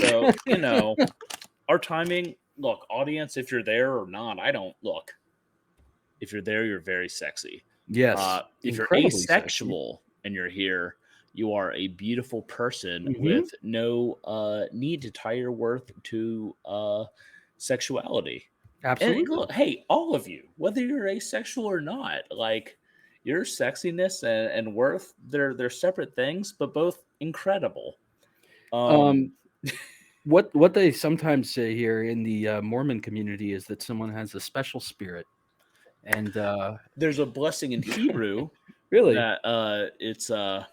So, our timing, look, audience, if you're there or not, I don't look. If you're there, you're very sexy. Yes. If you're Incredibly asexual and you're here, you are a beautiful person with no need to tie your worth to sexuality. Absolutely. And look, hey, all of you, whether you're asexual or not, like your sexiness and worth, they're separate things, but both incredible. What they sometimes say here in the Mormon community is that someone has a special spirit, and There's a blessing in Hebrew really, that it's um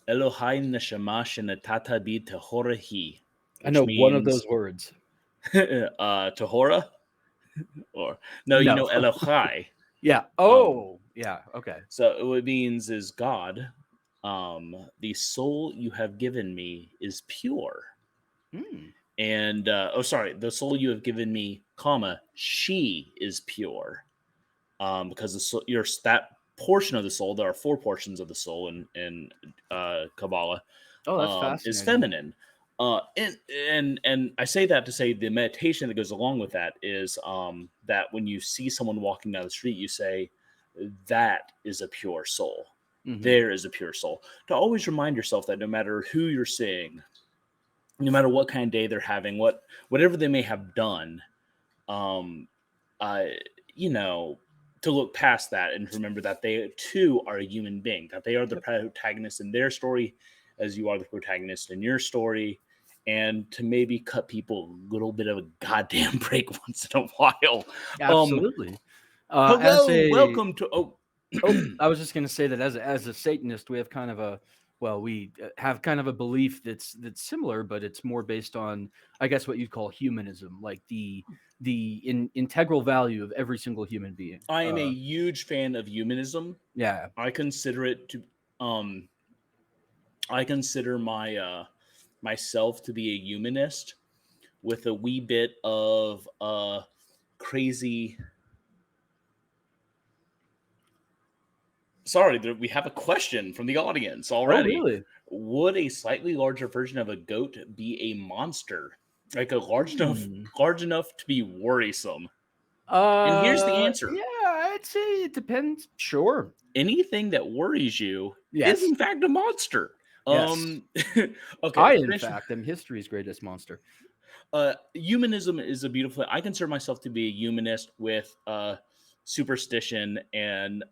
Elohai neshama shenatata bi tehorahi, I which know one of those means words. Tehora, or no, No. Elohai. Yeah. Oh, yeah. Okay. So what it means is God. The soul you have given me is pure. And the soul you have given me, comma, she is pure. Because that portion of the soul, there are 4 portions of the soul in Kabbalah, Oh, that's fascinating. is feminine. And I say that to say the meditation that goes along with that is that when you see someone walking down the street, you say, that is a pure soul. There is a pure soul. To always remind yourself that no matter who you're seeing, no matter what kind of day they're having, whatever they may have done, to look past that and remember that they too are a human being, that they are the protagonist in their story as you are the protagonist in your story, and to maybe cut people a little bit of a goddamn break once in a while. Absolutely. Hello, welcome to I was just going to say that as a Satanist, we have kind of a belief that's similar, but it's more based on, I guess, what you'd call humanism, like the integral value of every single human being. I am a huge fan of humanism. Yeah, I consider it to I consider myself to be a humanist with a wee bit of crazy. Sorry, we have a question from the audience already. Oh, really? Would a slightly larger version of a goat be a monster? Like a large enough to be worrisome? And here's the answer. Yeah, I'd say it depends. Sure. Anything that worries you is in fact a monster. Yes. Okay. I, in fact, am history's greatest monster. Humanism is a beautiful. I consider myself to be a humanist with superstition and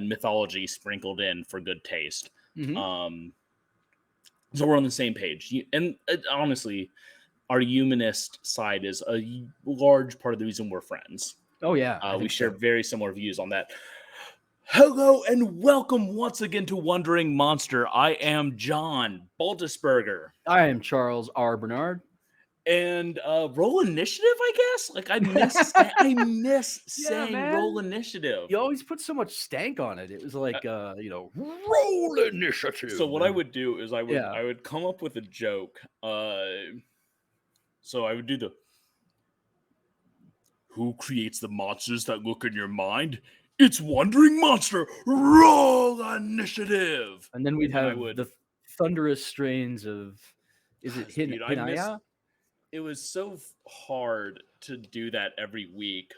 mythology sprinkled in for good taste. So we're on the same page. And honestly, our humanist side is a large part of the reason we're friends. Oh yeah, we share very similar views on that. Hello and welcome once again to Wandering Monster. I am John Baltusberger. I am Charles R. Bernard. And roll initiative, I guess. Like I miss saying roll initiative. You always put so much stank on it. It was like roll initiative. So what I would do is I would come up with a joke. So I would do the who creates the monsters that look in your mind? It's Wandering Monster. Roll initiative. And then we'd have the thunderous strains of Hinaya? It was so hard to do that every week,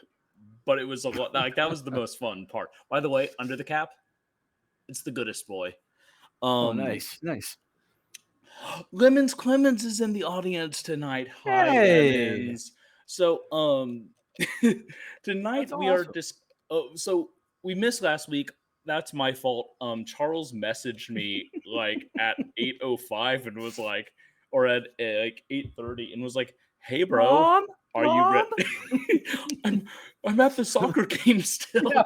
but it was a lot. Like that was the most fun part. By the way, under the cap, it's the goodest boy. Oh, nice. Lemons Clemens is in the audience tonight. Hi, Lemons. So, tonight we are just. So we missed last week. That's my fault. Charles messaged me like at 8:05 and was like, or at like 8:30 and was like, "Hey, bro, Mom? Are you ready?" I'm at the soccer game still. Yeah.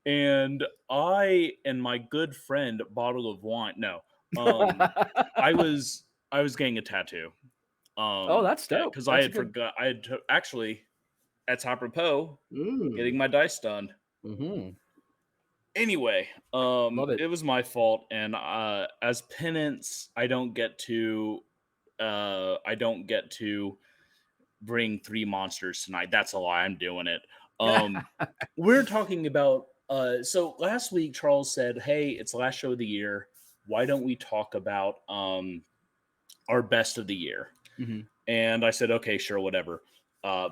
And I and my good friend Bottle of Wine. No, I was getting a tattoo. Oh, that's dope. Because I had forgot. I had actually, that's apropos, getting my dice done. Anyway, it was my fault, and as penance, I don't get to bring 3 monsters tonight. That's a lie. I'm doing it. We're talking about. So last week, Charles said, "Hey, it's the last show of the year. why don't we talk about our best of the year? Hmm. And I said, okay, sure, whatever,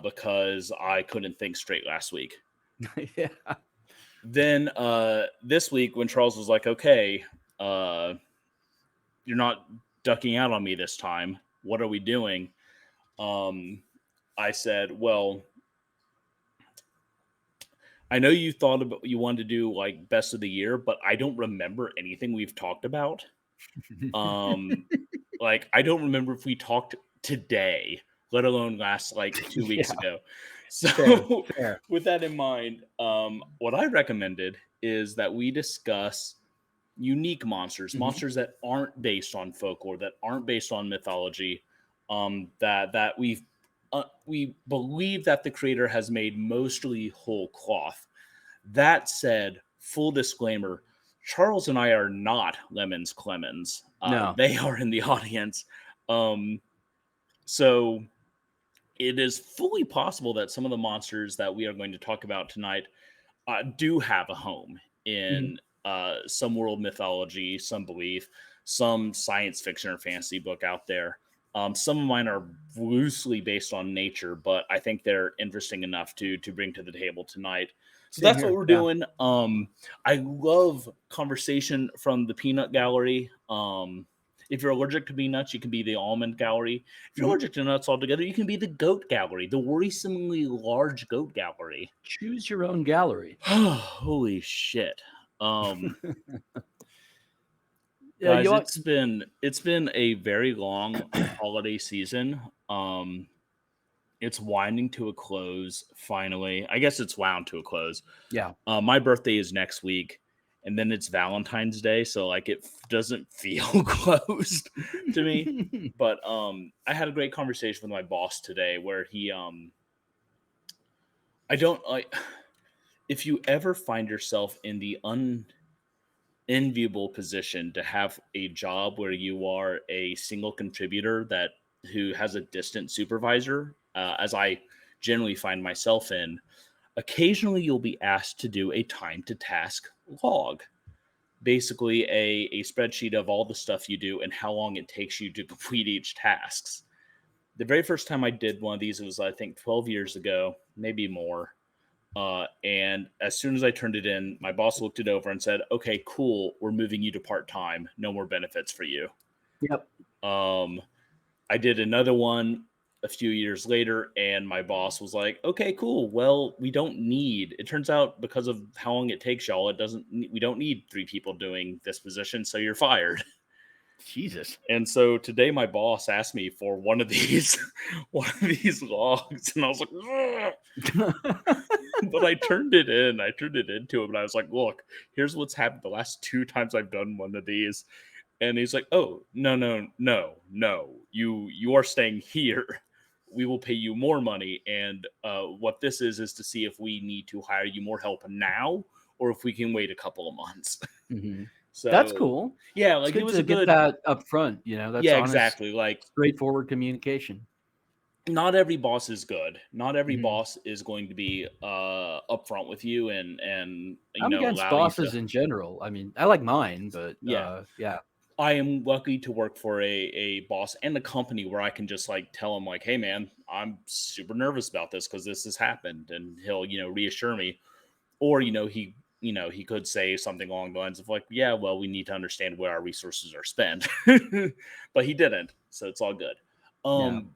because I couldn't think straight last week. Yeah. Then this week, when Charles was like, okay, uh, you're not ducking out on me this time. What are we doing? Um, I said, well, I know you thought about you wanted to do like best of the year, but I don't remember anything we've talked about. Um, like I don't remember if we talked today, let alone last like 2 weeks Yeah. ago. Fair. So Fair. with that in mind, what I recommended is that we discuss unique monsters, Hmm. monsters that aren't based on folklore, that aren't based on mythology, that we believe that the creator has made mostly whole cloth. That said, full disclaimer: Charles and I are not Lemons Clemens. No. They are in the audience, um, so it is fully possible that some of the monsters that we are going to talk about tonight do have a home Hmm. in some world mythology, some belief, some science fiction or fantasy book out there. Some of mine are loosely based on nature, but I think they're interesting enough to bring to the table tonight. So Same that's what here. we're Yeah. doing. I love conversation from the peanut gallery. If you're allergic to peanuts, you can be the almond gallery. If you're Hmm. allergic to nuts altogether, you can be the goat gallery, the worrisomely large goat gallery. Choose your own gallery. Holy shit. Um Yeah. You guys, want. it's been a very long holiday season. It's winding to a close finally. I guess it's wound to a close. Yeah. My birthday is next week and then it's Valentine's Day, so like doesn't feel closed to me. But I had a great conversation with my boss today where he I don't like if you ever find yourself in the enviable position to have a job where you are a single contributor that who has a distant supervisor, as I generally find myself in. Occasionally, you'll be asked to do a time to task log, basically a spreadsheet of all the stuff you do and how long it takes you to complete each tasks. The very first time I did one of these, it was I think 12 years ago, maybe more. And as soon as I turned it in, my boss looked it over and said, "Okay, cool. We're moving you to part time. No more benefits for you." Yep. Um, I did another one a few years later, and my boss was like, "Okay, cool. Well, we don't need. It turns out because of how long it takes y'all, it doesn't. We don't need three people doing this position, so you're fired." Jesus. And so today, my boss asked me for one of these, one of these logs, and I was like, "Ugh." But I turned it in. I turned it into him, and I was like, "Look, here's what's happened the last two times I've done one of these." And he's like, "Oh, no, no, no, no. You are staying here. We will pay you more money. And what this is to see if we need to hire you more help now, or if we can wait a couple of months." Hmm. That's So, cool. yeah, It's like it good was to a get good. that up front. That's Yeah, honest, exactly. Like straightforward communication. not every boss is good. Not every Hmm. boss is going to be upfront with you and I'm against allow you bosses to. in general. I mean, I like mine, but Yeah, yeah. I am lucky to work for a boss and a company where I can just like tell him like, "Hey man, I'm super nervous about this because this has happened," and he'll reassure me. Or he could say something along the lines of like, "Yeah, well, we need to understand where our resources are spent," but he didn't, so it's all good. Yeah. Um,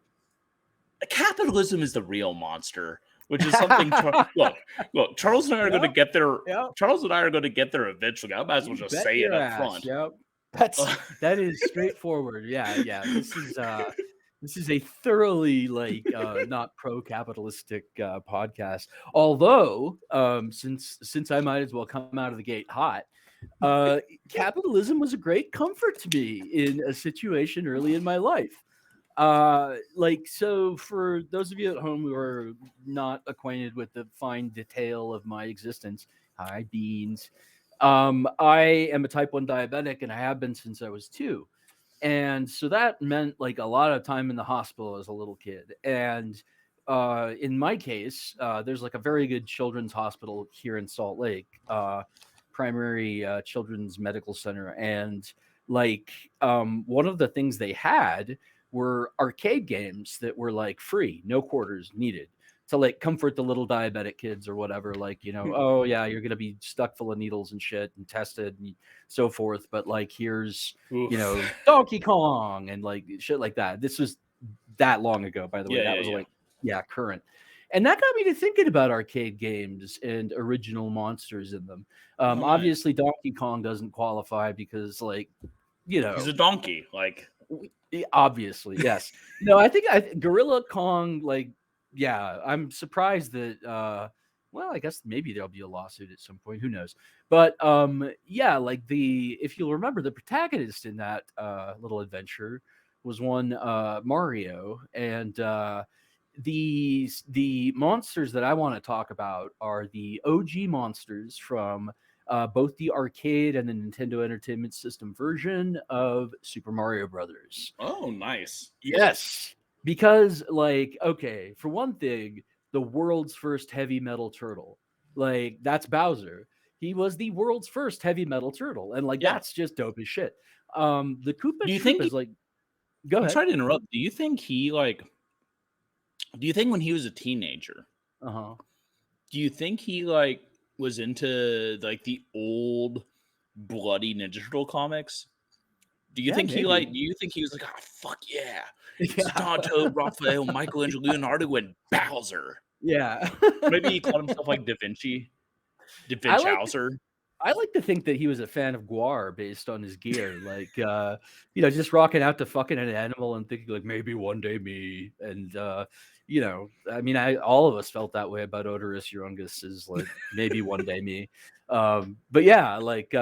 Capitalism is the real monster, which is something. Look, Charles and I are going to Yep. get there. Yep. Charles and I are going to get there eventually. I might as well You just bet say it your up ass. front. Yep. Uh, That is straightforward. Yeah, yeah. This is a thoroughly not pro-capitalistic podcast. Although since I might as well come out of the gate hot, uh capitalism was a great comfort to me in a situation early in my life. So for those of you at home who are not acquainted with the fine detail of my existence, hi beans. I am a type 1 diabetic and I have been since I was 2. And so that meant like a lot of time in the hospital as a little kid. And in my case, there's like a very good children's hospital here in Salt Lake, primary children's medical center. And like one of the things they had were arcade games that were like free, no quarters needed, to like comfort the little diabetic kids or whatever. Like, oh yeah, you're gonna be stuck full of needles and shit and tested and so forth. But like, here's Oof. Donkey Kong and like shit like that. This was that long ago, by the way. Yeah, That yeah, was yeah. like, yeah, current. And that got me to thinking about arcade games and original monsters in them. Oh, nice. Obviously, Donkey Kong doesn't qualify because, like, you He's know, a donkey. Like, obviously, yes. No, I think Gorilla Kong, like, yeah, I'm surprised that well, I guess maybe there'll be a lawsuit at some point, who knows. But yeah, like if you'll remember, the protagonist in that little adventure was one Mario, and the monsters that I want to talk about are the OG monsters from both the arcade and the Nintendo Entertainment System version of Super Mario Brothers. oh, nice. Yes, because like, okay, for one thing, the world's first heavy metal turtle, like that's Bowser. He was the world's first heavy metal turtle, and like Yeah. that's just dope as shit. The Koopa Do you think? Troopas, like, go I'm ahead. sorry to interrupt. Do you think he like? Do you think when he was a teenager? Uh huh. Do you think he like was into like the old bloody Ninja Turtle comics? Do you Yeah, think he maybe. like? Do you think he was like, oh fuck yeah, it's Yeah, Donatello, Raphael, Michelangelo, Leonardo, and Bowser? yeah. Maybe he called himself like Da Vinci, Da I Vinci like Hauser. I like to think that he was a fan of Guar based on his gear, like just rocking out to fucking an animal and thinking like maybe one day me, and I mean, I all of us felt that way about Odorous Urungus, is like maybe one day me. But yeah, like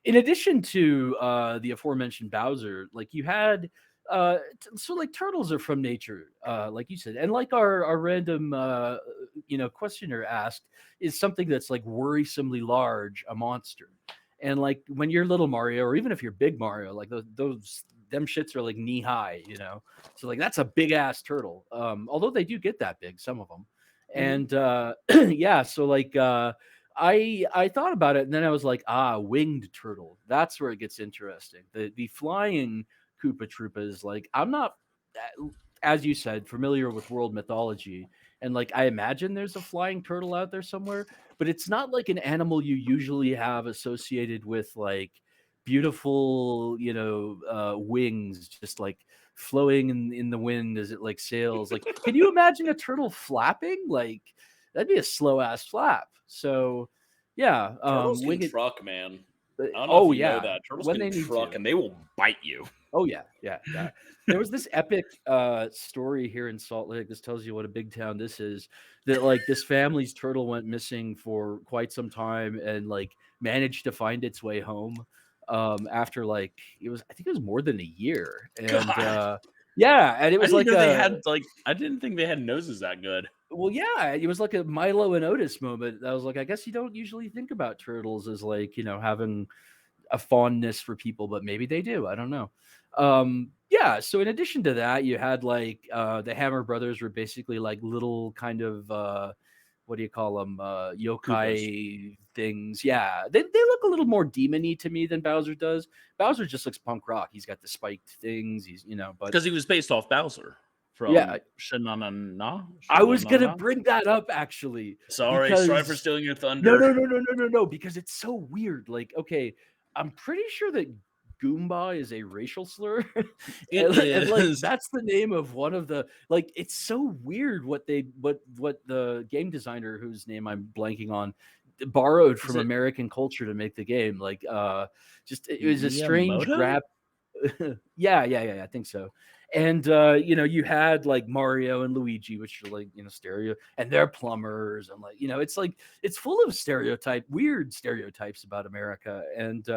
in addition to the aforementioned Bowser, like you had so like turtles are from nature, like you said, and like our random questioner asked, is something that's like worrisomely large, a monster. And like when you're little Mario, or even if you're big Mario, like those them shits are like knee high. So like that's a big ass turtle. Although they do get that big, some of them. Mhm. And yeah, so like I thought about it, and then I was like, winged turtle. That's where it gets interesting. The flying Koopa Troopas, like I'm not, as you said, familiar with world mythology, and like I imagine there's a flying turtle out there somewhere, but it's not like an animal you usually have associated with like beautiful, wings, just like flowing in the wind as it like sails. Like, can you imagine a turtle flapping? Like, that'd be a slow ass flap. So, yeah, Turtles can winged. truck, man. I don't know if Oh you know yeah, that. Turtles when can they need truck to. and they will bite you. Oh yeah, yeah, yeah. There was this epic story here in Salt Lake. This tells you what a big town this is. That like this family's turtle went missing for quite some time and like managed to find its way home after like I think it was more than a year. And God, yeah, and it I was didn't like know they had like. I didn't think they had noses that good. well, yeah, it was like a Milo and Otis moment. I was like, I guess you don't usually think about turtles as like, having a fondness for people, but maybe they do. I don't know. Yeah. So in addition to that, you had like the Hammer Brothers were basically like little kind of what do you call them? Koopas, Yokai things. Yeah, they look a little more demony to me than Bowser does. Bowser just looks punk rock. He's got the spiked things. He's but because he was based off Bowser yeah, from Shanana. I was gonna Shanana. bring that up actually Sorry for because stealing your no, thunder. no, no, no, no, no, no, because it's so weird. Like, okay, I'm pretty sure that Goomba is a racial slur, It and like is. that's the name of one of the like. It's so weird what the game designer, whose name I'm blanking on, borrowed Is from it American culture to make the game. Like, just it was a strange Miyamoto? grab. Yeah, yeah, yeah, I think so. And you had like Mario and Luigi, which are like stereo, and they're plumbers, and like it's like it's full of weird stereotypes about America. And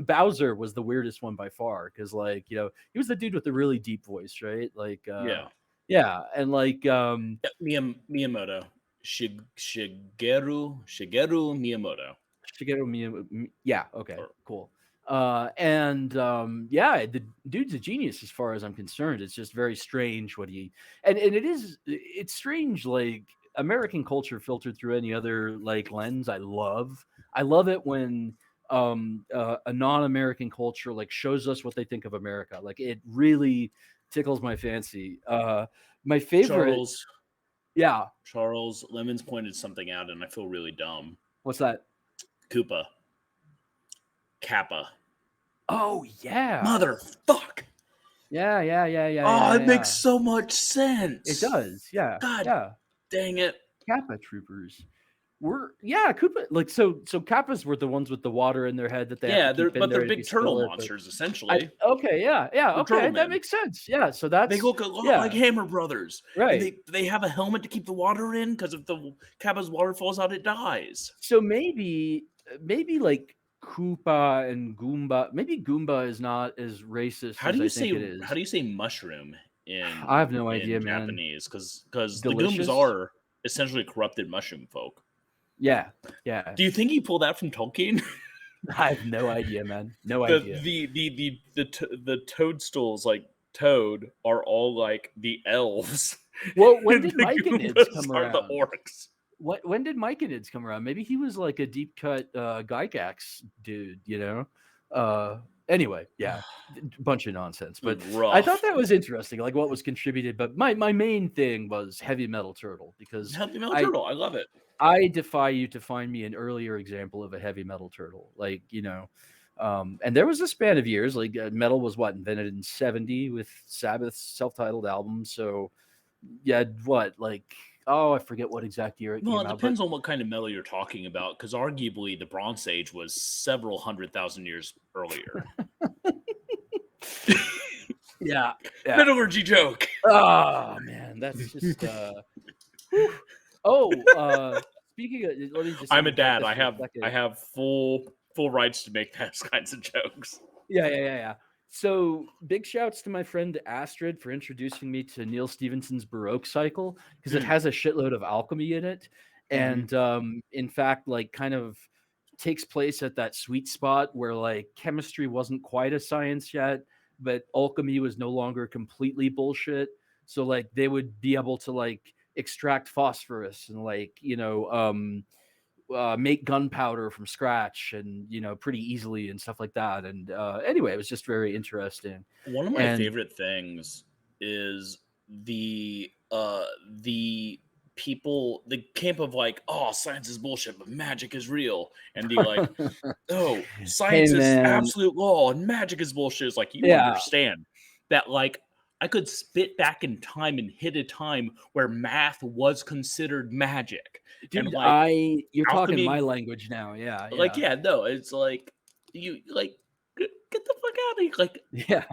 Bowser was the weirdest one by far because like he was the dude with the really deep voice, right? Like Yeah. yeah, and like Yeah, Miyamoto. Shigeru Miyamoto. Shigeru yeah, okay, Or cool. And yeah, the dude's a genius as far as I'm concerned. It's just very strange what and it's strange, like American culture filtered through any other like lens. I love it when a non-American culture like shows us what they think of America. Like it really tickles my fancy. My favorite, Charles yeah. Charles Lemons pointed something out, and I feel really dumb. What's that? Koopa. Kappa. Oh yeah, Motherfuck. Oh, it makes yeah. so much It sense. does. Yeah, God yeah. dang it. Kappa troopers. Yeah, Koopa. Like so Kappas were the ones with the water in their head that they have to Yeah, keep in they're there to big be turtle spill it. But monsters, essentially. okay, yeah, They're turtle okay, that men. makes sense. Yeah, so They that's look a lot like yeah, Hammer Brothers, and right. they have a helmet to keep the water in because if the Kappa's water falls out, it dies. So maybe like Koopa and Goomba. Maybe Goomba is not as racist as I think it How is. do you say mushroom I have no in idea, man. Japanese? Because the Goombas Delicious? are essentially corrupted mushroom folk. Yeah, yeah. Do you think he pulled that from Tolkien? I have no idea, man. No the idea. the toadstools like Toad are all like the elves, Well, when and did the Myconids Goombas come are the around? orcs. When did Myconids come around? Maybe he was like a deep cut Gygax dude, you know? Anyway, yeah, bunch of nonsense. But I thought Rough. that was interesting, like what was contributed. But my main thing was Heavy Metal Turtle because Heavy Metal I Turtle. I love it. I defy you to find me an earlier example of a heavy metal turtle. Like, and there was a span of years, like metal was what invented in 70 with Sabbath's self-titled album. So yeah, what, like, oh, I forget what exact year it Well, came it out, but depends on what kind of metal you're talking about, because arguably the Bronze Age was several 100,000 years earlier. yeah, yeah. Metallurgy joke. Oh man, that's just whew. Oh, speaking of, let me just I'm a interject dad. this for a I second. have full rights to make those kinds of jokes. Yeah. So big shouts to my friend Astrid for introducing me to Neil Stephenson's Baroque cycle because it has a shitload of alchemy in it, Mhm. and in fact, like kind of takes place at that sweet spot where like chemistry wasn't quite a science yet, but alchemy was no longer completely bullshit. So like they would be able to like extract phosphorus and like make gunpowder from scratch and pretty easily and stuff like that. And anyway, it was just very interesting. One of my And favorite things is the people, the camp of like, oh, science is bullshit, but magic is real, and the like, oh, hey science is man, absolute law and magic is bullshit. It's like, you yeah, understand that, like, I could spit back in time and hit a time where math was considered magic. And dude, like you're talking my alchemy, language now. Yeah, like, yeah, yeah, no, it's like you like get the fuck out of here. Like yeah,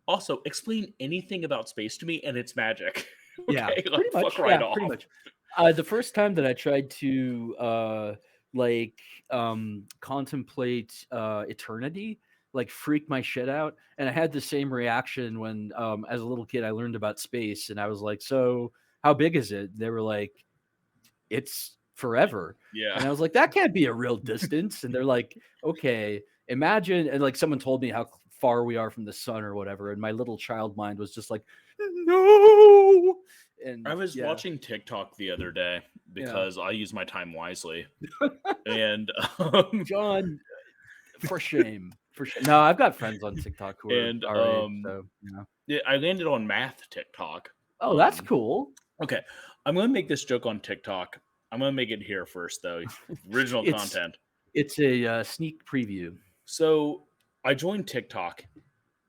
also explain anything about space to me and it's magic. yeah, Okay, pretty like fuck much. right Yeah, pretty off. much. The first time that I tried to like contemplate eternity, like freaked my shit out, and I had the same reaction when as a little kid I learned about space, and I was like, so how big is it? They were like, it's forever. Yeah. And I was like, that can't be a real distance. And they're like, okay, imagine. And like someone told me how far we are from the sun or whatever. And my little child mind was just like, no. I And was yeah, watching TikTok the other day yeah. because I use my time wisely. And John, for shame. For shame. No, I've got friends on TikTok who are and our age. So, yeah, I landed on math TikTok. Oh, that's cool. Okay, I'm gonna make this joke on TikTok. I'm gonna make it here first, though. Original It's content. it's a sneak preview. So I joined TikTok,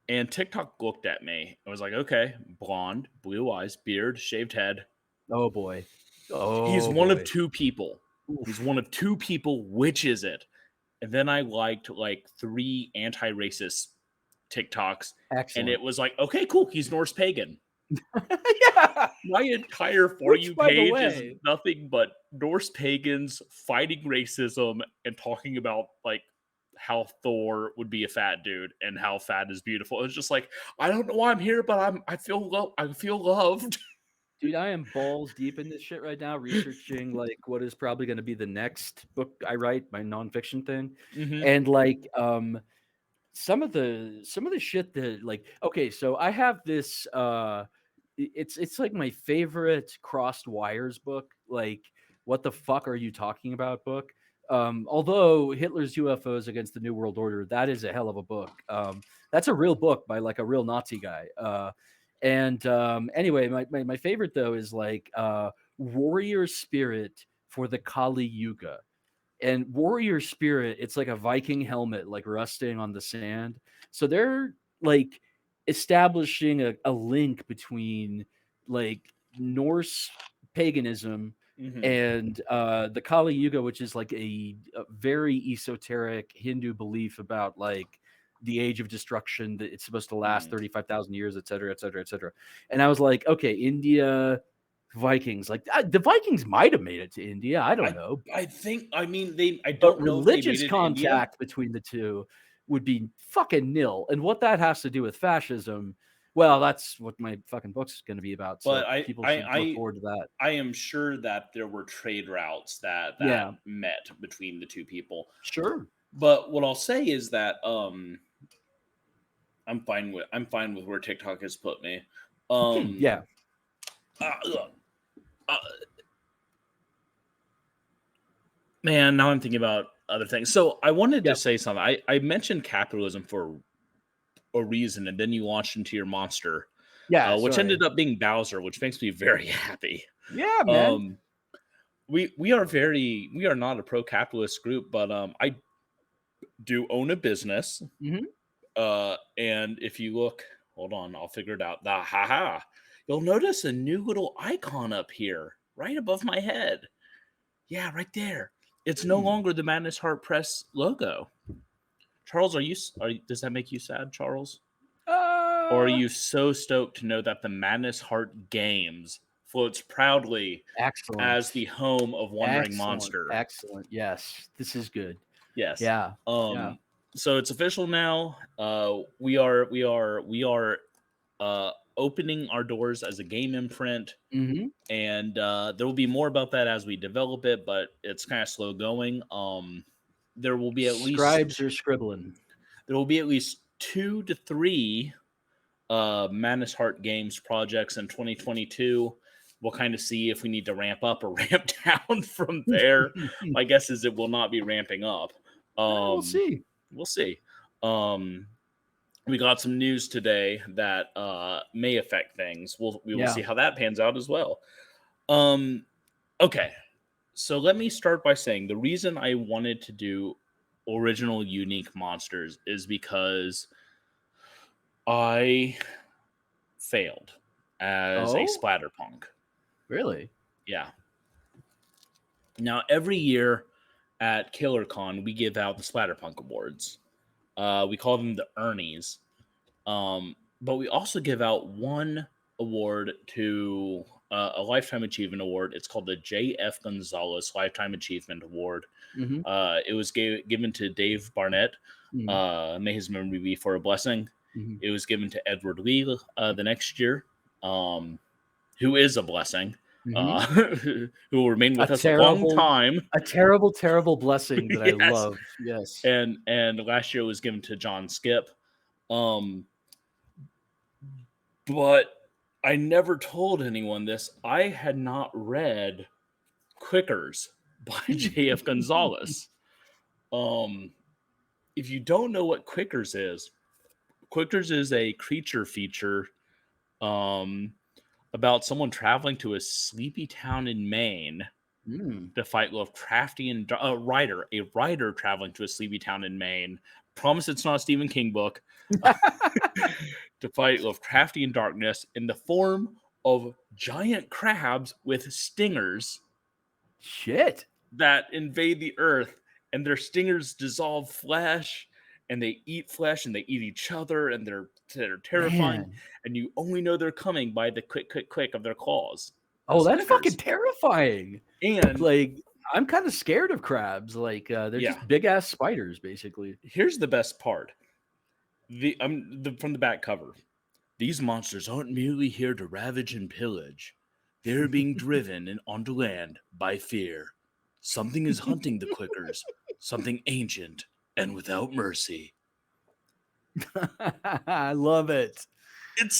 and TikTok looked at me. I was like, okay, blonde, blue eyes, beard, shaved head. Oh boy. He's Oh one of boy. two people. He's Oof. one of two people. Which is it? And then I liked like 3 anti-racist TikToks, and Excellent. it was like, okay, cool. He's Norse pagan. Yeah. My entire For Which, You by the page is way, nothing but Norse pagans fighting racism and talking about like how Thor would be a fat dude and how fat is beautiful. It's just like, I don't know why I'm here, but I feel loved. dude, I am balls deep in this shit right now, researching like what is probably going to be the next book I write, my nonfiction thing, Hmm. and like some of the shit that like okay, so I have this it's like my favorite crossed wires book, like what the fuck are you talking about book. Although Hitler's UFOs Against the New World Order, that is a hell of a book. That's a real book by like a real Nazi guy. And anyway, my favorite though is like Warrior Spirit for the Kali Yuga. And Warrior Spirit, it's like a Viking helmet, like rusting on the sand. So they're like establishing a link between like Norse paganism Mhm. and the Kali Yuga, which is like a very esoteric Hindu belief about like the age of destruction, that it's supposed to last Mhm. 35,000 years, et cetera, et cetera, et cetera. And I was like, okay, India, Vikings, like the Vikings might have made it to India. I don't I know, I think I but don't know if they made religious it to India, contact between the two would be fucking nil. And what that has to do with fascism, well, that's what my fucking book's going to be about. but So people should look forward to that. I am sure that there were trade routes that Yeah, met between the two people. sure. But what I'll say is that I'm fine with where TikTok has put me. Um Yeah. uh, uh, Man, now I'm thinking about other things. So I wanted to Yep. say something. I mentioned capitalism for a reason, and then you launched into your monster, Yeah. which Sorry. ended up being Bowser, which makes me very happy. Yeah, man. Um, we are not a pro capitalist group, but I do own a business. Hmm. And if you look, hold on, I'll figure it out. The haha, you'll notice a new little icon up here, right above my head. Yeah, right there. It's no Hmm. longer the Madness Heart Press logo. Charles, does that make you sad, Charles? Or are Uh, you so stoked to know that the Madness Heart Games floats proudly excellent. as the home of Wandering Excellent. Monster? Excellent. Yes. This is good. Yes. Yeah. Yeah. So it's official now. We are opening our doors as a game imprint, Hmm. and there will be more about that as we develop it, but it's kind of slow going. There will be at Scribes least are scribbling. 2 to 3 Madness Heart Games projects in 2022. We'll kind of see if we need to ramp up or ramp down from there. My guess is it will not be ramping up. We'll Um, see. we'll see. Um, we got some news today that may affect things. We will Yeah. see how that pans out as well. Um, okay, so let me start by saying the reason I wanted to do original unique monsters is because I failed as a Oh, splatterpunk. really? Yeah. Now every year at KillerCon we give out the Splatterpunk Awards. We call them the Ernies. But we also give out one award to a lifetime achievement award. It's called the J.F. Gonzalez Lifetime Achievement Award. Hmm. It was given to Dave Barnett. Hmm. May his memory be for a blessing. Hmm. It was given to Edward Lee the next year, who is a blessing, Hmm. uh, who will remain A with us a long terrible, time. a terrible, terrible blessing that I Yes, love. Yes. and last year was given to John Skip. Um, but I never told anyone this. I had not read Quickers by J.F. Gonzalez. Um, if you don't know what Quickers is a creature feature um, about someone traveling to a sleepy town in Maine Mm. to fight Lovecraftian a writer traveling to a sleepy town in Maine. Promise it's not a Stephen King book. To fight Lovecraftian darkness in the form of giant crabs with stingers Shit. that invade the earth, and their stingers dissolve flesh, and they eat flesh, and they eat each other, and they're terrifying, Man. and you only know they're coming by the quick of their claws, the Oh, that's fucking splatters. terrifying. And Like, I'm kind of scared of crabs. Like, they're yeah, just big ass spiders, basically. here's the best part. From the back cover. These monsters aren't merely here to ravage and pillage. They're being driven onto land by fear. Something is hunting the Quickers, something ancient and without mercy. I love it.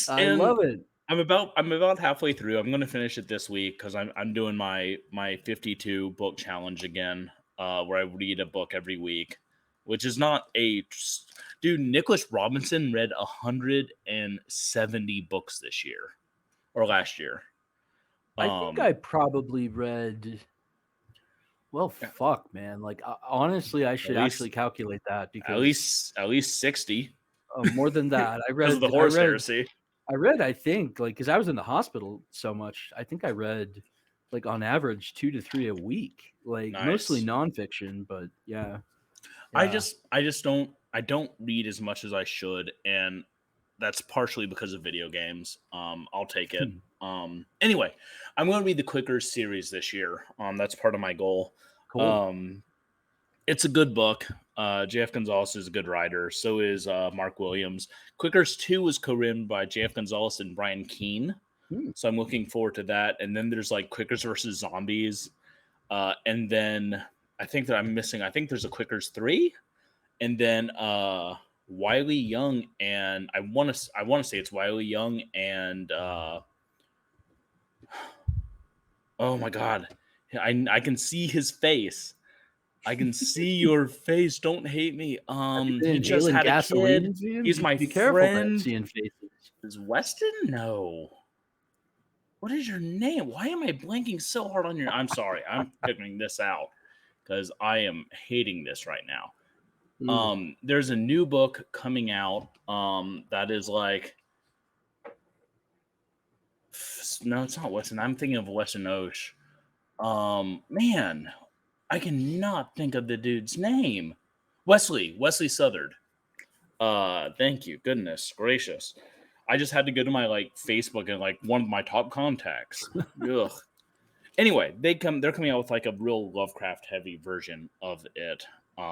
I And love it. I'm about halfway through. I'm going to finish it this week because I'm doing my 52 book challenge again. where I read a book every week, which is not a dude. Nicholas Robinson read 170 books this year or last year. I think I probably read. Well, fuck, man. Like, honestly, I should actually calculate that because at least 60 more than that. I because of the read. I horse read. heresy. I read. I think like because I was in the hospital so much. I think I read like on average 2 to 3 a week. Like mostly Nice. nonfiction, but yeah. I just don't read as much as I should, and that's partially because of video games. I'll take it. Anyway, I'm going to read the Quicker series this year. That's part of my goal. Cool. It's a good book. J.F. Gonzalez is a good writer. So is Mark Williams. Quickers 2 was co-written by J.F. Gonzalez and Brian Keene. So I'm looking forward to that. And then there's like Quickers versus Zombies. And then I think that I'm missing. I think there's a Quickers 3. And then Wiley Young and I want to say it's Wiley Young and oh my god, I can see his face. I can see your face. Don't hate me. Have you been He just inhaling had a kid. gasoline, Ian? He's my Be careful, man. friend. Seeing faces. Is Weston? No. What is your name? Why am I blanking so hard on your? I'm sorry. I'm figuring this out because I am hating this right now. There's a new book coming out that is like no, it's not Weston. I'm thinking of Weston Osh. Man, I cannot think of the dude's name. Wesley Southard. Thank you. Goodness gracious. I just had to go to my like Facebook and like one of my top contacts. Ugh. Anyway, they're coming out with like a real Lovecraft heavy version of it.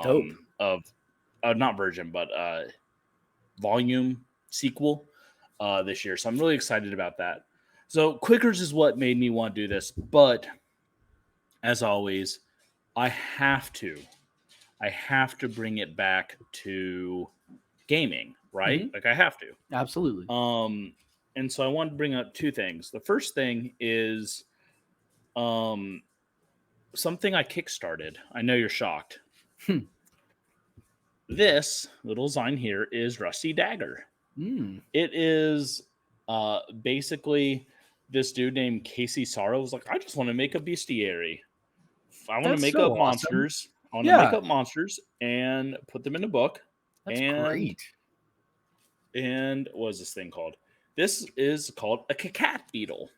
Dope. Of not version, but volume sequel this year. So I'm really excited about that. So Quickers is what made me want to do this, but as always, I have to bring it back to gaming, right? Like I have to. Absolutely. And so I want to bring up two things. The first thing is something I kickstarted. I know you're shocked. This little sign here is Rusty Dagger. It is basically this dude named Casey Sorrow was like, I just want to make a bestiary. I want to make up monsters. I want to make up monsters and put them in a book. That's great. And what is this thing called? This is called a cat beetle.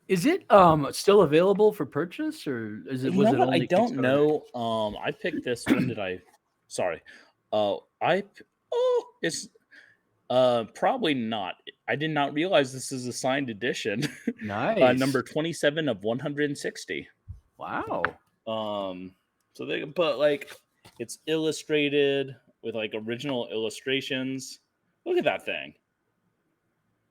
Is it still available for purchase, or is it? Was it only? I don't know. I picked this. When did I? Sorry. It's probably not. I did not realize this is a signed edition. Nice. Number 27 of 160. Wow. So they but like it's illustrated with like original illustrations. Look at that thing.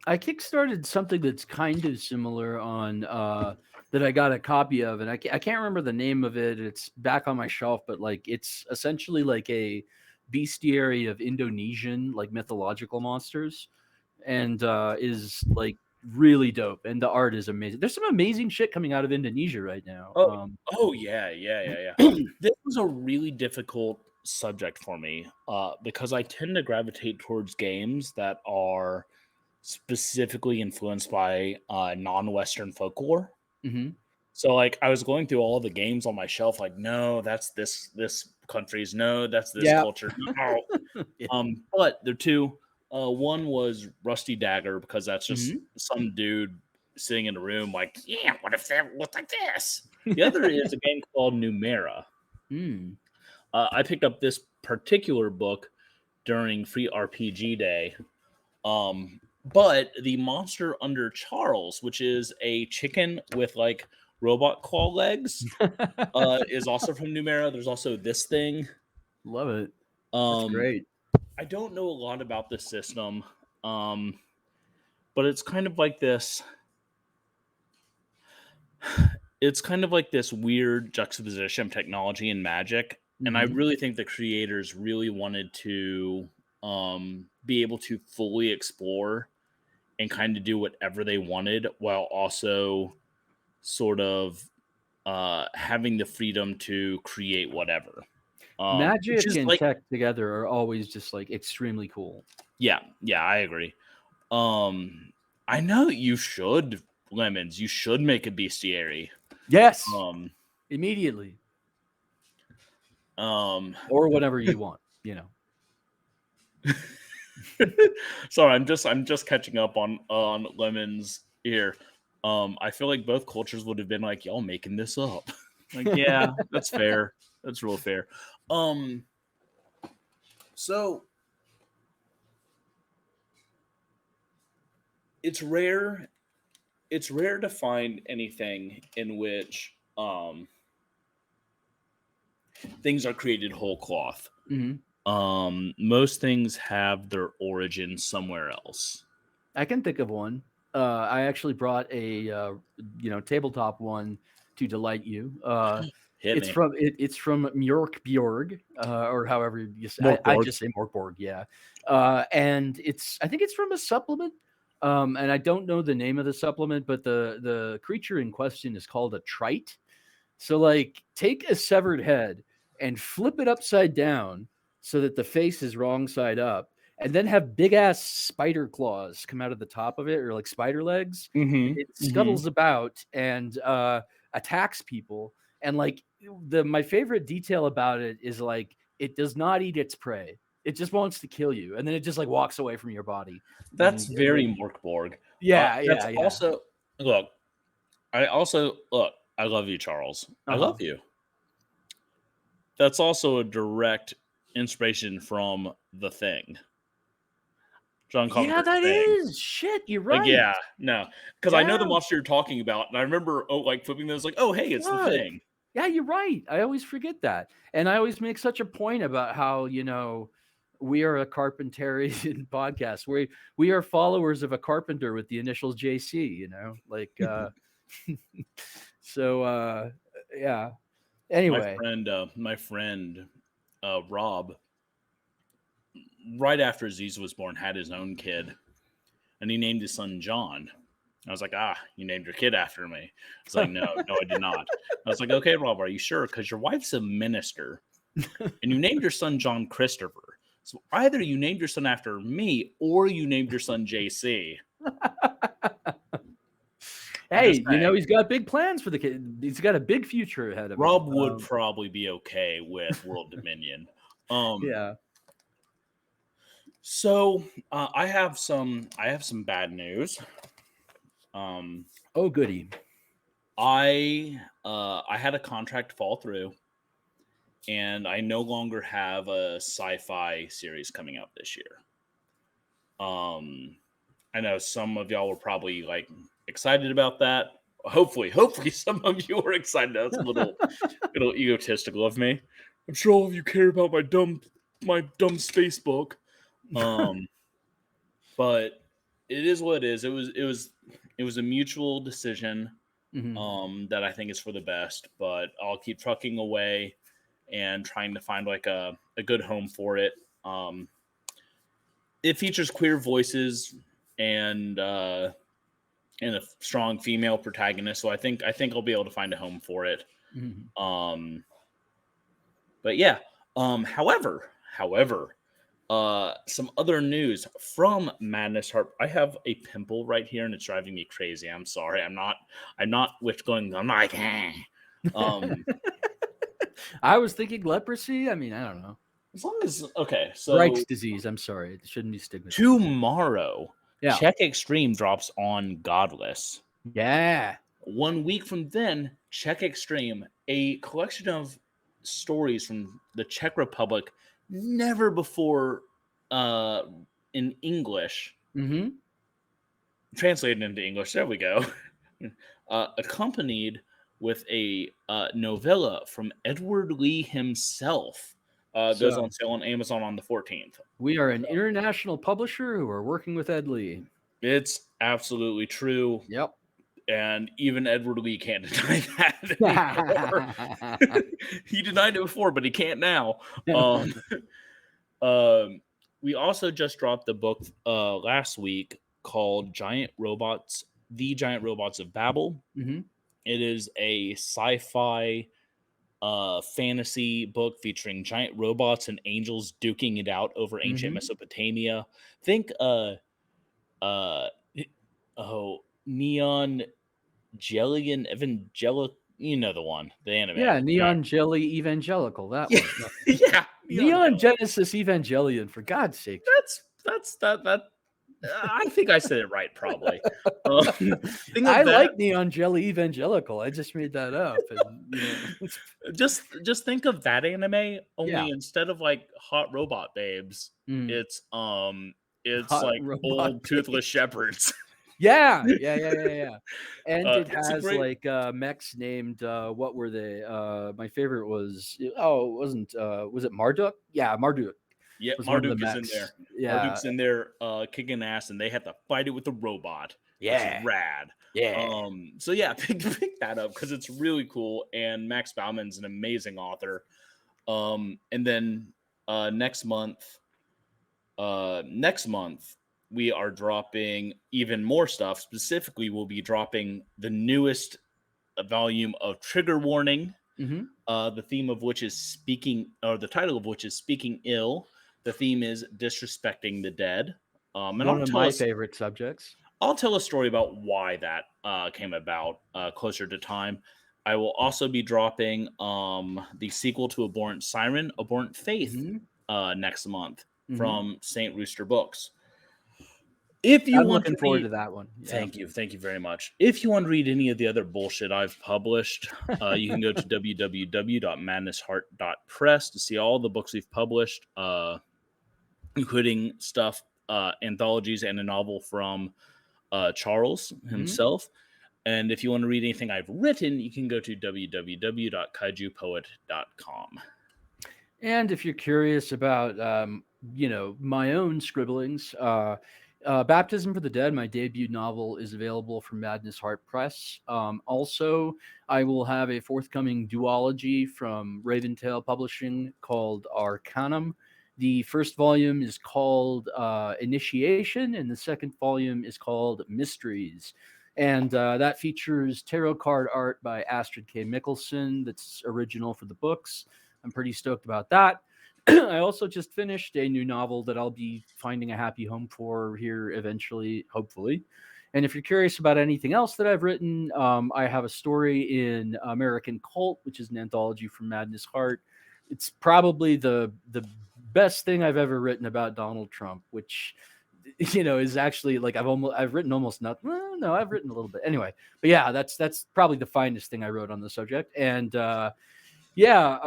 I kickstarted something that's kind of similar on that I got a copy of, and I can't remember the name of it. It's back on my shelf, but like it's essentially like a bestiary of Indonesian like mythological monsters, and is like really dope. And the art is amazing. There's some amazing shit coming out of Indonesia right now. Yeah. This was a really difficult subject for me because I tend to gravitate towards games that are specifically influenced by non-Western folklore. So like I was going through all the games on my shelf, like, no, that's this country's, no, that's this culture. No. But there are two. One was Rusty Dagger, because that's just some dude sitting in a room like, yeah, what if that looked like this? The other is a game called Numera. I picked up this particular book during Free RPG Day. But the monster under Charles, which is a chicken with like robot claw legs, is also from Numera. There's also this thing. Love it. That's great. I don't know a lot about this system, but it's kind of like this. It's kind of like this weird juxtaposition of technology and magic, and I really think the creators really wanted to be able to fully explore and kind of do whatever they wanted while also sort of having the freedom to create whatever. Which Magic is and like, tech together are always just like extremely cool. yeah, I agree. I know you should, Lemons. You should make a bestiary. Yes, Um, immediately, um, or whatever you want. sorry, I'm just catching up on Lemons here. I feel like both cultures would have been like, y'all making this up. Like, yeah, that's fair. That's real fair. So it's rare. It's rare to find anything in which things are created whole cloth. hmm Most things have their origin somewhere else. I can think of one. I actually brought a tabletop one to delight you. Hit me. It's from Mjorkbjorg, or however you say. I Morkborg. just say Morkborg, yeah. And I think it's from a supplement. And I don't know the name of the supplement, but the creature in question is called a trite. So like take a severed head and flip it upside down so that the face is wrong side up, and then have big ass spider claws come out of the top of it, or like spider legs, and Mm-hmm. it Mm-hmm. scuttles about and attacks people. And like the my favorite detail about it is like it does not eat its prey. It just wants to kill you, and then it just like walks away from your body. That's And like, very Morkborg. yeah, That's yeah, yeah. also look. I also look. I love you, Charles. I love Uh-huh. you. That's also a direct inspiration from The Thing, John Yeah, Carpenter's that Thing. is shit. You're Like, right. yeah, no, because I know the Yeah. monster you're talking about, and I remember like flipping those, like, oh, hey, it's The Fuck. Thing. Yeah, you're right. I always forget that. And I always make such a point about how, we are a Carpentarian podcast. We are followers of a carpenter with the initials JC, like so yeah. Anyway. My friend, Rob, right after Aziz was born, had his own kid, and he named his son John. I was like, you named your kid after me. It's like, no, I did not. I was like, okay, Rob, are you sure? Because your wife's a minister, and you named your son John Christopher. So either you named your son after me, or you named your son JC. I'm Hey, just saying. he's got big plans for the kid. He's got a big future ahead of him. Rob would probably be okay with World Dominion. Yeah. So I have some bad news. Oh, goody. I had a contract fall through, and I no longer have a sci-fi series coming out this year. I know some of y'all were probably like excited about that. Hopefully some of you were excited. That's a little egotistical of me. I'm sure all of you care about my dumb space book. But it is what it is. It was a mutual decision that I think is for the best, but I'll keep trucking away and trying to find like a good home for it. It features queer voices and a strong female protagonist, so I think I'll be able to find a home for it. But yeah. However, some other news from Madness Heart. I have a pimple right here, and it's driving me crazy. I'm sorry. I'm not going. I'm like, I was thinking leprosy. I mean, I don't know. as long as okay. So Bright's disease. I'm sorry. It shouldn't be stigmatized. tomorrow, Yeah. Check Extreme drops on Godless. Yeah. 1 week from then, Czech Extreme, a collection of stories from the Czech Republic, never before in English, translated into English. There we go. Accompanied with a novella from Edward Lee himself. Goes on sale on Amazon on the 14th. We are an international publisher who are working with Ed Lee. It's absolutely true. Yep. And even Edward Lee can't deny that anymore. He denied it before, but he can't now. We also just dropped the book last week called The Giant Robots of Babel. It is a sci-fi fantasy book featuring giant robots and angels duking it out over ancient Mhm. Mesopotamia. Think uh Neon Jelly and Evangelic, you know the one, the anime. Yeah, All right. Neon Jelly Evangelical, that Yeah, one. No. yeah, Neon Neon Jelly. Genesis Evangelion, for God's sake. That I think I said it right probably. Um, think I of that like Neon Jelly Evangelical, I just made that up and, it's just think of that anime, yeah. only instead of, like, hot robot babes, Mm. it's, it's, Hot like, robot old toothless babe. shepherds. Yeah, yeah, yeah, yeah, yeah. And it It's a has, great like, mechs named, what were they? My favorite was oh, it wasn't, was it Marduk? Yeah, Marduk yeah, was one of the Marduk is in there. mechs. Yeah. Marduk's in there, kicking ass, and they have to fight it with the robot, which is Yeah. rad. Yeah. So yeah, pick that up because it's really cool, and Max Bauman's an amazing author. And then, next month, we are dropping even more stuff. Specifically, we'll be dropping the newest volume of Trigger Warning, Mhm. the theme of which is speaking, or the title of which is Speaking Ill. The theme is disrespecting the dead. And One of my favorite subjects. I'll tell a story about why that came about closer to time. I will also be dropping the sequel to Abhorrent Siren, Abhorrent Faith, Mhm. next month Mhm. from St. Rooster Books. If you I'm want to looking forward read, to that one. Yeah. thank you very much. If you want to read any of the other bullshit I've published, you can go to www.madnessheart.press to see all the books we've published, including stuff, anthologies, and a novel from Charles Mhm. himself. And if you want to read anything I've written, you can go to www.kaijupoet.com. And if you're curious about, my own scribblings, Baptism for the Dead, my debut novel, is available from Madness Heart Press. Also, I will have a forthcoming duology from Raventail Publishing called Arcanum. The first volume is called Initiation, and the second volume is called Mysteries. And that features tarot card art by Astrid K. Mickelson that's original for the books. I'm pretty stoked about that. I also just finished a new novel that I'll be finding a happy home for here eventually, hopefully. And if you're curious about anything else that I've written, I have a story in American Cult, which is an anthology from Madness Heart. It's probably the best thing I've ever written about Donald Trump, which is actually like I've written almost nothing. Well, no, I've written a little bit anyway. But yeah, that's probably the finest thing I wrote on the subject. And yeah,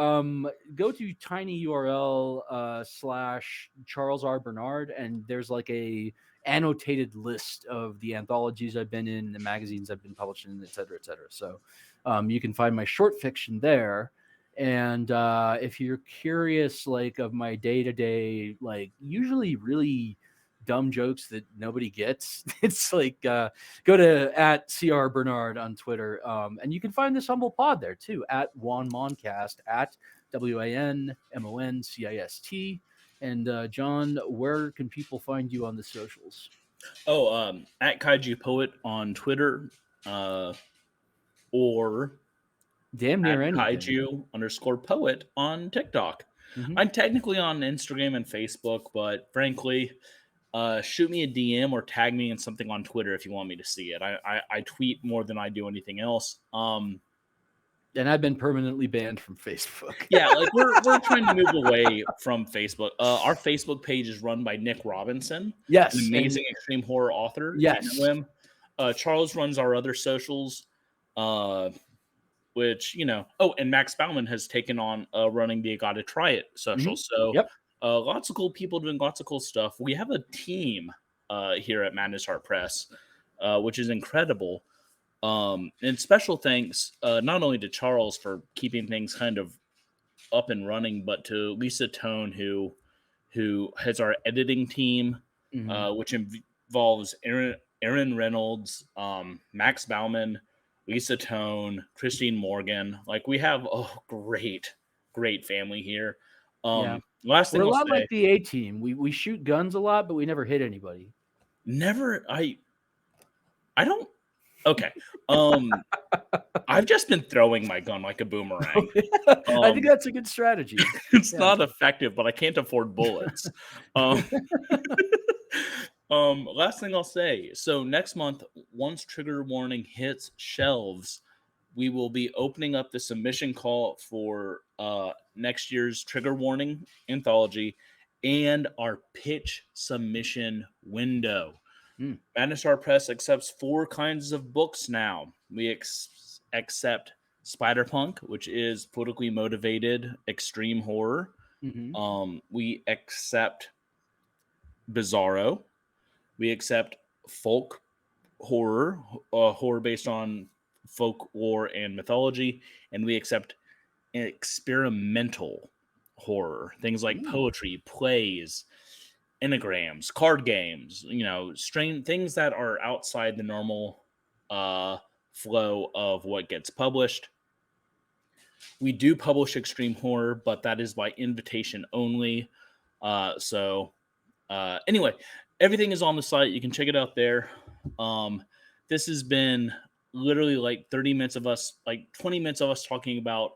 go to tinyurl slash Charles R. Bernard, and there's like a annotated list of the anthologies I've been in, the magazines I've been published in, et cetera, et cetera. So you can find my short fiction there. And if you're curious, like of my day to day, like usually really dumb jokes that nobody gets, it's like go to at CR Bernard on Twitter. And you can find this humble pod there too at Juan Moncast at WANMONCIST. And John, where can people find you on the socials? Oh, at Kaiju Poet on Twitter, or Damn at near anything. kaiju_poet on TikTok. Mm-hmm. I'm technically on Instagram and Facebook, but frankly, shoot me a DM or tag me in something on Twitter if you want me to see it. I tweet more than I do anything else. And I've been permanently banned from Facebook. Yeah, like we're trying to move away from Facebook. Our Facebook page is run by Nick Robinson, an Yes, and amazing extreme horror author. If you know yes. him, Charles runs our other socials, uh, which Oh, and Max Bauman has taken on running the Gotta Try It social. Mm-hmm. So Yep. lots of cool people doing lots of cool stuff. We have a team here at Madness Heart Press, which is incredible. And special thanks not only to Charles for keeping things kind of up and running, but to Lisa Tone, who has our editing team, Mm-hmm. which involves Aaron Reynolds, Max Bauman, Lisa Tone, Christine Morgan. Like we have a great family here. Yeah. Last We're thing a I'll lot like say, the A team. We shoot guns a lot, but we never hit anybody. never I don't Okay. I've just been throwing my gun like a boomerang. I think Um, that's a good strategy. it's Yeah. not effective, but I can't afford bullets. Um, last thing I'll say. So next month, once trigger warning hits shelves, we will be opening up the submission call for next year's trigger warning anthology and our pitch submission window. Mm. Madnessheart.press accepts 4 kinds of books now. We accept Spider-Punk, which is politically motivated extreme horror. Hmm. We accept Bizarro. We accept folk horror, horror based on folklore and mythology, and we accept experimental horror, things like Ooh. poetry, plays, enneagrams, card games, strange things that are outside the normal uh, flow of what gets published. We do publish extreme horror, but that is by invitation only. Anyway, everything is on the site. You can check it out there. This has been literally like 30 minutes of us, like 20 minutes of us talking about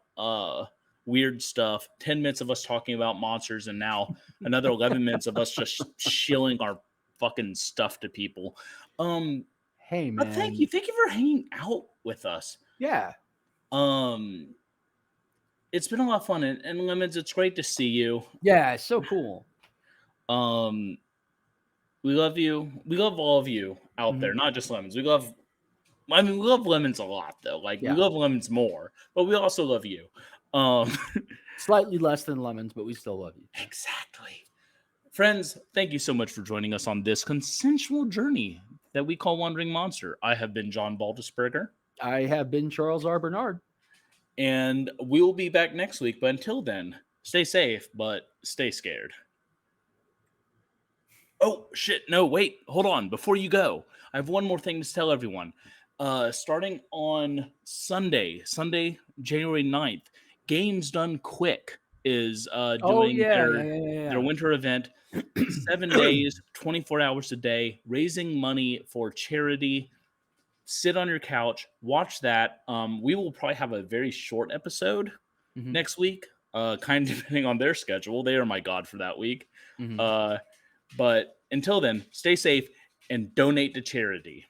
weird stuff, 10 minutes of us talking about monsters, and now another 11 minutes of us just shilling our fucking stuff to people. Hey, But thank you. man. Thank you for hanging out with us. Yeah. Um, it's been a lot of fun, and Lemons, it's great to see you. Yeah. So cool. Um, we love you. We love all of you out Hmm. there, not just Lemons. We love Lemons a lot, though. Like, we Yeah. love Lemons more, but we also love you. Um, Slightly less than lemons, but we still love you. exactly. Friends, thank you so much for joining us on this consensual journey that we call Wandering Monster. I have been John Baldisberger, I have been Charles R. Bernard. and we will be back next week. But until then, stay safe, but stay scared. Oh, shit. No, wait. Hold on. Before you go, I have one more thing to tell everyone. Starting on Sunday, January 9th, Games Done Quick is Oh doing yeah, yeah, their yeah, winter event, yeah. 7 days, 24 hours a day, raising money for charity. Sit on your couch, watch that. We will probably have a very short episode Hmm. next week, kind of depending on their schedule. They are my god for that week. Hmm. Uh, but until then, stay safe and donate to charity.